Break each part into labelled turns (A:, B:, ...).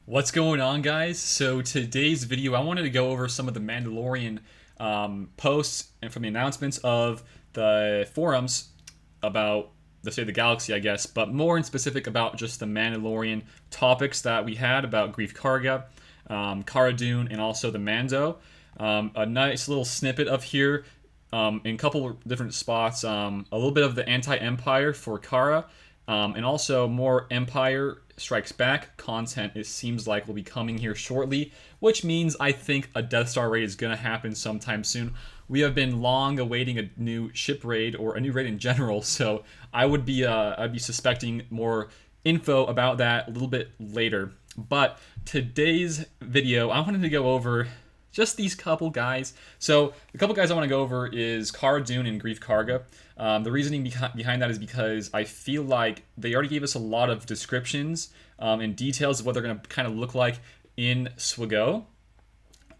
A: What's going on, guys? So today's video, I wanted to go over some of the Mandalorian posts and from the announcements of the forums about the state of the galaxy, I guess, but more in specific about just the Mandalorian topics that we had about Greef Karga, Cara Dune, and also the Mando. A nice little snippet of here in a couple of different spots. A little bit of the anti-Empire for Cara, and also more Empire Strikes Back content. It seems like will be coming here shortly, which means I think a Death Star raid is gonna happen sometime soon. We have been long awaiting a new ship raid or a new raid in general, so I'd be suspecting more info about that a little bit later. But today's video, I wanted to go over just these couple guys. So the couple guys I want to go over is Cara Dune and Greef Karga. The reasoning behind that is because I feel like they already gave us a lot of descriptions and details of what they're going to kind of look like in SWGoH.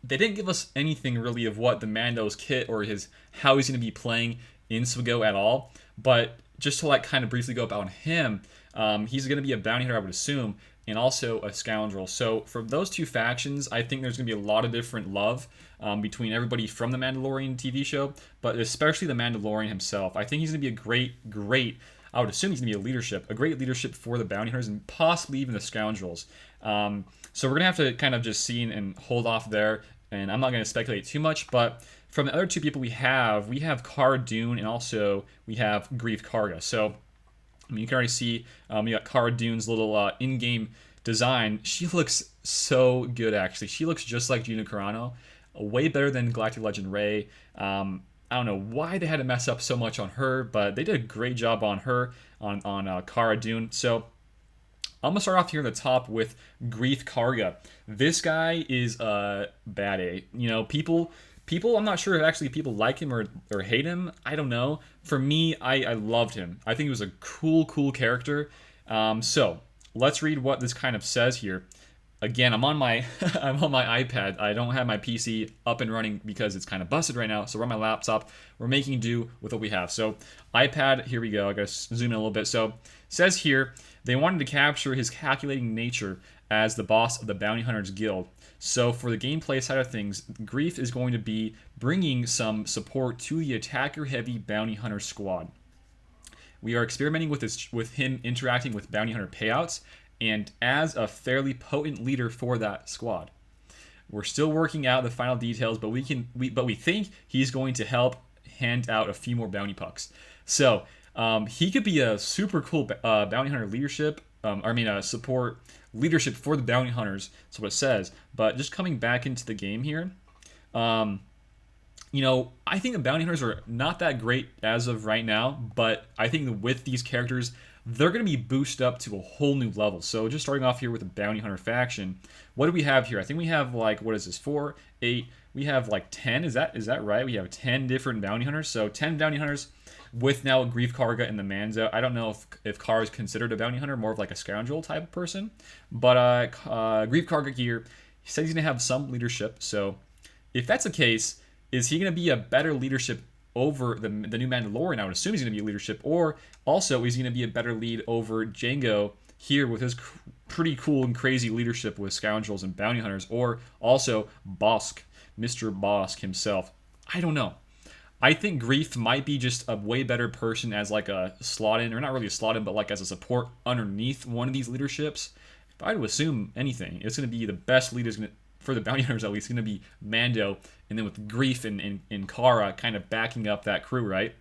A: They didn't give us anything really of what the Mando's kit or his how he's going to be playing in SWGoH at all. But just to like kind of briefly go about him, he's going to be a bounty hunter, I would assume, and also a scoundrel. So for those two factions, I think there's going to be a lot of different love between everybody from the Mandalorian TV show, but especially the Mandalorian himself. I think he's going to be a great, I would assume he's going to be a great leadership for the bounty hunters and possibly even the scoundrels. So we're going to have to kind of just see and hold off there, and I'm not going to speculate too much, but from the other two people we have Cara Dune and also we have Greef Karga. So I mean, you can already see we got Cara Dune's little in-game design. She looks so good, actually. She looks just like Gina Carano, way better than Galactic Legend Rey. I don't know why they had to mess up so much on her, but they did a great job on her, on Cara Dune. So I'm going to start off here at the top with Greef Karga. This guy is a bad A. You know, people, I'm not sure if actually people like him or hate him. I don't know. For me, I loved him. I think he was a cool character. So let's read what this kind of says here. Again, I'm on my I'm on my iPad. I don't have my PC up and running because it's kind of busted right now. So we're on my laptop. We're making do with what we have. So iPad, here we go. I gotta zoom in a little bit. So it says here they wanted to capture his calculating nature as the boss of the Bounty Hunters Guild. So for the gameplay side of things, Greef is going to be bringing some support to the attacker-heavy Bounty Hunter squad. We are experimenting with him interacting with Bounty Hunter payouts and as a fairly potent leader for that squad. We're still working out the final details, but we think he's going to help hand out a few more bounty pucks. So he could be a super cool bounty hunter leadership. Support leadership for the bounty hunters. That's what it says. But just coming back into the game here, I think the bounty hunters are not that great as of right now. But I think with these characters, they're going to be boosted up to a whole new level. So just starting off here with the bounty hunter faction, what do we have here? I think we have like, what is this? 4, 8. We have like 10. Is that right? We have 10 different bounty hunters. So 10 bounty hunters with now Greef Karga and the Mando. I don't know if Cara is considered a bounty hunter, more of like a scoundrel type of person. But Greef Karga here, he says he's going to have some leadership. So if that's the case, is he going to be a better leadership over the new Mandalorian? I would assume he's going to be a leadership. Or also, is he going to be a better lead over Jango here with his pretty cool and crazy leadership with scoundrels and bounty hunters? Or also Bosk, Mr. Bosk himself? I don't know. I think Greef might be just a way better person as like a slot-in, or not really a slot-in, but like as a support underneath one of these leaderships. If I would assume anything, it's going to be the best leaders for the bounty hunters, at least, going to be Mando, and then with Greef and Cara kind of backing up that crew, right?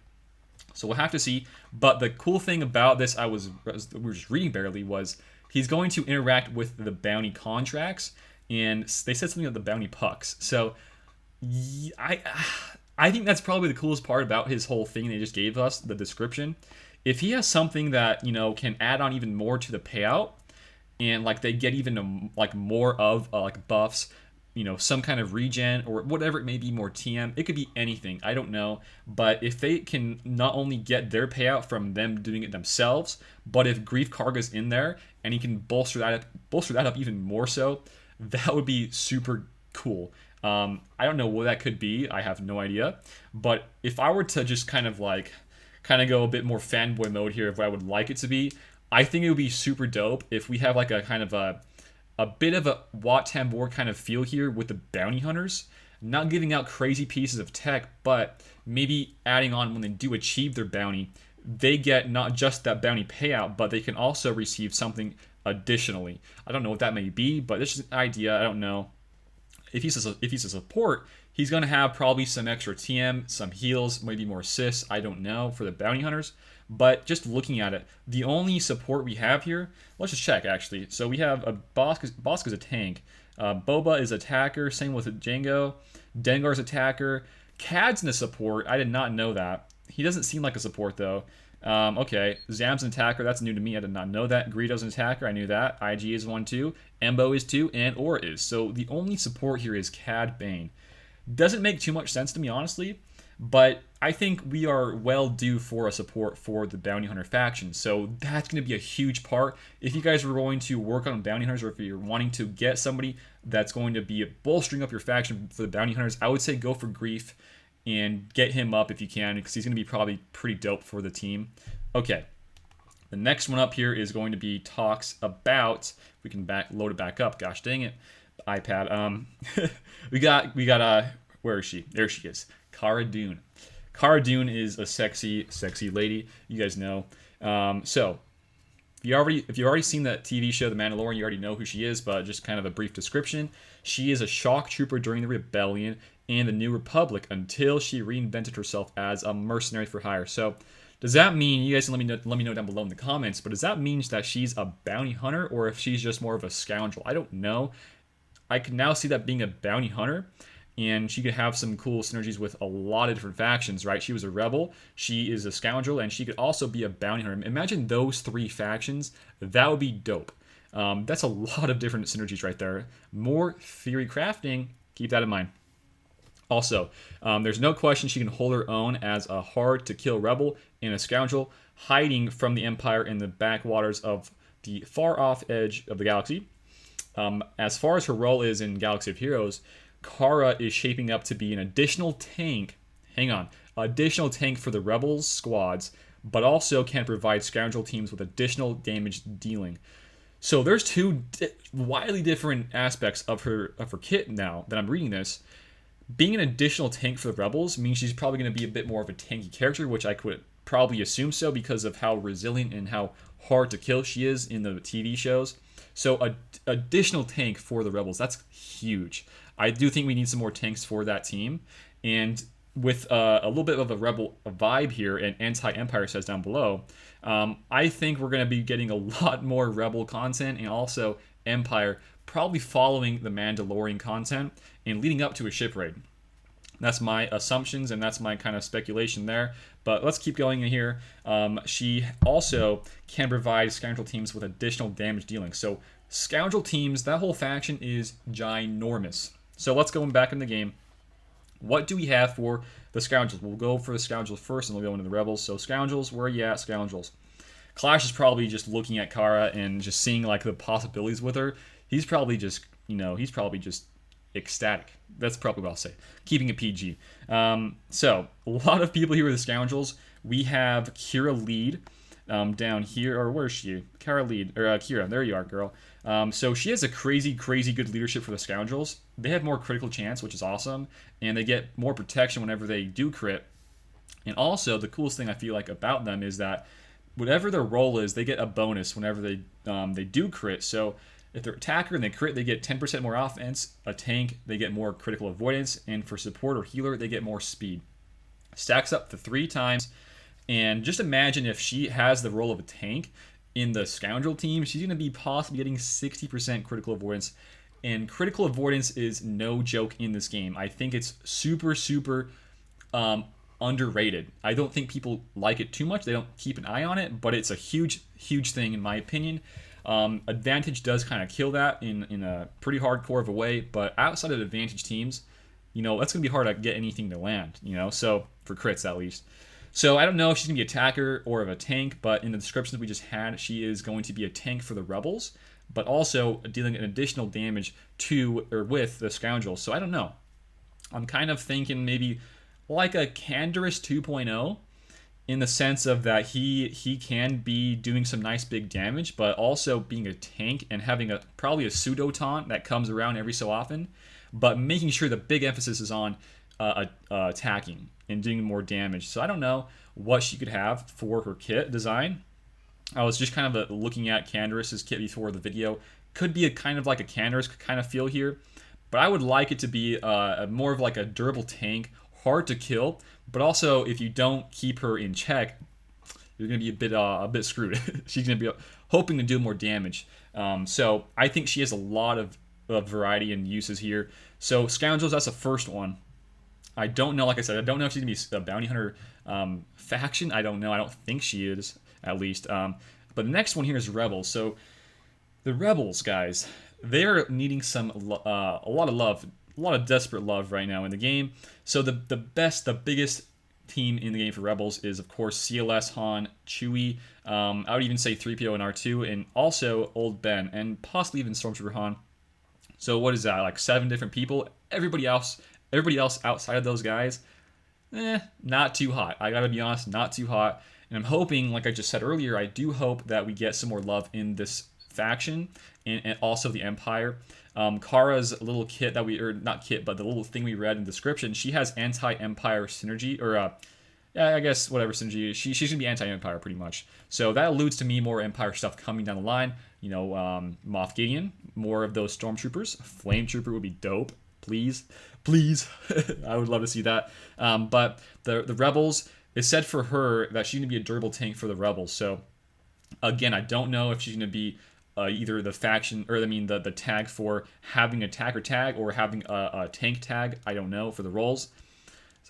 A: So we'll have to see. But the cool thing about this, we were just reading barely, was he's going to interact with the bounty contracts, and they said something about the bounty pucks. So I think that's probably the coolest part about his whole thing they just gave us, the description. If he has something that, can add on even more to the payout, and like they get even like more of like buffs, some kind of regen or whatever it may be, more TM. It could be anything. I don't know. But if they can not only get their payout from them doing it themselves, but if Greef Karga's in there and he can bolster that up even more so, that would be super cool. I don't know what that could be. I have no idea. But if I were to just kind of go a bit more fanboy mode here of what I would like it to be, I think it would be super dope if we have like a kind of a a bit of a Wat Tambor kind of feel here with the bounty hunters. Not giving out crazy pieces of tech, but maybe adding on when they do achieve their bounty, they get not just that bounty payout, but they can also receive something additionally. I don't know what that may be, but this is an idea. I don't know. If he's a support, he's going to have probably some extra TM, some heals, maybe more assists. I don't know for the bounty hunters. But just looking at it, the only support we have here, let's just check actually. So we have a Bosca's a tank. Boba is attacker. Same with Django. Dengar's attacker. Cad's in a support. I did not know that. He doesn't seem like a support though. Okay, Zam's an attacker. That's new to me. I did not know that. Greedo's an attacker. I knew that. IG is one too. Embo is two, and Aura is. So the only support here is Cad Bane. Doesn't make too much sense to me, honestly. But I think we are well due for a support for the Bounty Hunter faction. So that's going to be a huge part. If you guys are going to work on Bounty Hunters, or if you're wanting to get somebody that's going to be bolstering up your faction for the Bounty Hunters, I would say go for Greef and get him up if you can, because he's going to be probably pretty dope for the team. Okay, the next one up here is going to be talks about, we can load it back up, gosh dang it, iPad. we got where is she? There she is, Cara Dune. Cara Dune is a sexy lady, you guys know. So if you've already seen that TV show The Mandalorian, you already know who she is, but just kind of a brief description. She is a shock trooper during the Rebellion and the New Republic until she reinvented herself as a mercenary for hire. So does that mean, you guys can let me know down below in the comments, but does that mean that she's a bounty hunter, or if she's just more of a scoundrel? I don't know. I can now see that being a bounty hunter, and she could have some cool synergies with a lot of different factions, right? She was a rebel, she is a scoundrel, and she could also be a bounty hunter. Imagine those three factions. That would be dope. That's a lot of different synergies right there. More theory crafting. Keep that in mind. Also, there's no question she can hold her own as a hard-to-kill rebel and a scoundrel, hiding from the Empire in the backwaters of the far-off edge of the galaxy. As far as her role is in Galaxy of Heroes, Cara is shaping up to be an additional tank. Additional tank for the Rebels squads, but also can provide scoundrel teams with additional damage dealing. So there's two widely different aspects of her kit now that I'm reading this. Being an additional tank for the Rebels means she's probably going to be a bit more of a tanky character, which I could probably assume so because of how resilient and how hard to kill she is in the TV shows. So additional tank for the Rebels, that's huge. I do think we need some more tanks for that team. And with a little bit of a Rebel vibe here, and Anti-Empire says down below, I think we're going to be getting a lot more Rebel content and also Empire, probably following the Mandalorian content and leading up to a ship raid. That's my assumptions, and that's my kind of speculation there. But let's keep going in here. She also can provide scoundrel teams with additional damage dealing. So scoundrel teams, that whole faction is ginormous. So let's go back in the game. What do we have for the scoundrels? We'll go for the scoundrels first, and we'll go into the rebels. So scoundrels, where are you at, scoundrels? Clash is probably just looking at Cara and just seeing like the possibilities with her. He's probably just, ecstatic. That's probably what I'll say. Keeping it PG. So a lot of people here with the scoundrels. We have Kira Lead down here, or where is she? Kira, there you are, girl. So she has a crazy good leadership for the scoundrels. They have more critical chance, which is awesome, and they get more protection whenever they do crit. And also, the coolest thing I feel like about them is that whatever their role is, they get a bonus whenever they do crit. So if they're attacker and they crit, they get 10% more offense. A tank, they get more critical avoidance, and for support or healer, they get more speed. Stacks up to 3 times. And just imagine if she has the role of a tank in the scoundrel team, she's going to be possibly getting 60% critical avoidance. And critical avoidance is no joke in this game. I think it's super underrated. I don't think people like it too much. They don't keep an eye on it, but it's a huge thing in my opinion. Advantage does kind of kill that in a pretty hardcore of a way, but outside of advantage teams, that's going to be hard to get anything to land, so for crits at least. So I don't know if she's going to be attacker or of a tank, but in the descriptions we just had, she is going to be a tank for the rebels, but also dealing an additional damage to or with the scoundrels. So I don't know. I'm kind of thinking maybe like a Canderous 2.0, in the sense of that he can be doing some nice big damage, but also being a tank and having a probably a pseudo taunt that comes around every so often, but making sure the big emphasis is on attacking and doing more damage. So I don't know what she could have for her kit design. I was just kind of looking at Candace's kit before the video. Could be a kind of like a Candace kind of feel here, but I would like it to be more of like a durable tank, hard to kill, but also if you don't keep her in check, you're going to be a bit screwed. She's going to be hoping to do more damage. So I think she has a lot of variety and uses here. So Scoundrels, that's the first one. I don't know, like I said, I don't know if she's going to be a bounty hunter faction. I don't know. I don't think she is, at least. But the next one here is Rebels. So the Rebels, guys, they're needing a lot of love, a lot of desperate love right now in the game. So the biggest team in the game for Rebels is, of course, CLS, Han, Chewie. I would even say 3PO and R2, and also Old Ben, and possibly even Stormtrooper Han. So what is that, like 7 different people? Everybody else outside of those guys, not too hot. I gotta be honest, not too hot. And I'm hoping, like I just said earlier, I do hope that we get some more love in this faction and also the Empire. Cara's little kit that not kit, but the little thing we read in the description, she has anti-Empire synergy, or yeah, I guess whatever synergy. She's gonna be anti-Empire pretty much. So that alludes to me more Empire stuff coming down the line. You know, Moff Gideon, more of those Stormtroopers. Flame Trooper would be dope. Please. I would love to see that. But the Rebels, it said for her that she's gonna be a durable tank for the Rebels. So again, I don't know if she's gonna be either the faction, or I mean the tag for having a attacker tag or having a tank tag. I don't know for the roles.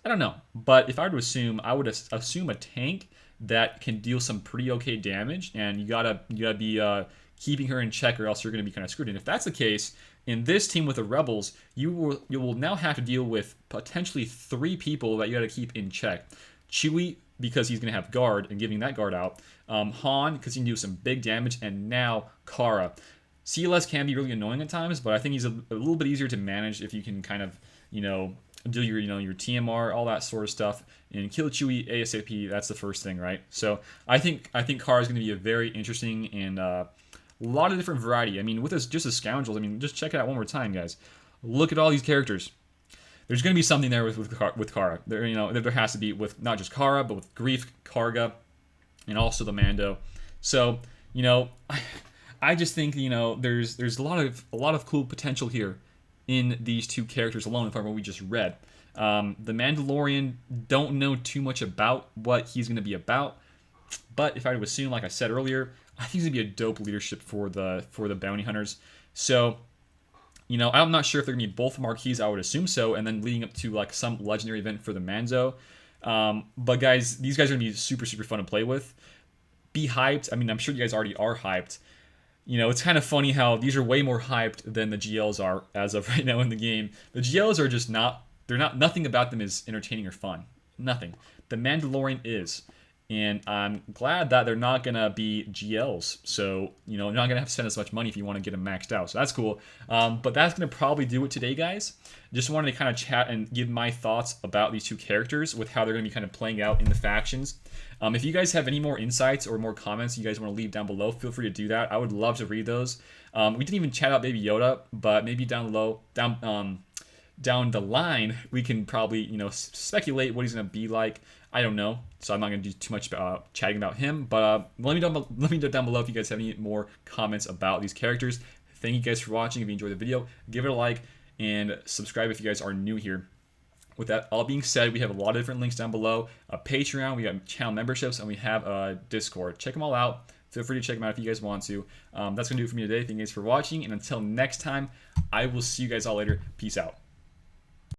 A: I don't know. But if I were to assume, I would assume a tank that can deal some pretty okay damage, and you gotta be keeping her in check, or else you're gonna be kind of screwed. And if that's the case, in this team with the Rebels, you will now have to deal with potentially 3 people that you gotta keep in check. Chewie, because he's going to have guard and giving that guard out. Han, because he can do some big damage. And now Cara. CLS can be really annoying at times, but I think he's a little bit easier to manage if you can kind of, do your TMR, all that sort of stuff, and kill Chewie ASAP. That's the first thing, right? So I think Cara is going to be a very interesting and a lot of different variety. I mean, with this just as Scoundrels, I mean, just check it out one more time, guys. Look at all these characters. There's going to be something there with Cara. There has to be, with not just Cara, but with Greef Karga, and also the Mando. So I just think there's a lot of cool potential here in these 2 characters alone, from what we just read. The Mandalorian, don't know too much about what he's going to be about, but if I were to assume, like I said earlier, I think he's going to be a dope leadership for the bounty hunters. So I'm not sure if they're going to be both marquees. I would assume so, and then leading up to like some legendary event for the Manzo. But guys, these guys are going to be super, super fun to play with. Be hyped. I mean, I'm sure you guys already are hyped. It's kind of funny how these are way more hyped than the GLs are as of right now in the game. The GLs are just nothing about them is entertaining or fun. Nothing. The Mandalorian is. And I'm glad that they're not going to be GLs. So, you're not going to have to spend as much money if you want to get them maxed out. So that's cool. But that's going to probably do it today, guys. Just wanted to kind of chat and give my thoughts about these 2 characters with how they're going to be kind of playing out in the factions. If you guys have any more insights or more comments you guys want to leave down below, feel free to do that. I would love to read those. We didn't even chat out Baby Yoda, but maybe down the line, we can probably, speculate what he's going to be like. I don't know, so I'm not going to do too much chatting about him. But let me know down below if you guys have any more comments about these characters. Thank you guys for watching. If you enjoyed the video, give it a like and subscribe if you guys are new here. With that all being said, we have a lot of different links down below. A Patreon, we got channel memberships, and we have a Discord. Check them all out. Feel free to check them out if you guys want to. That's going to do it for me today. Thank you guys for watching, and until next time, I will see you guys all later. Peace out.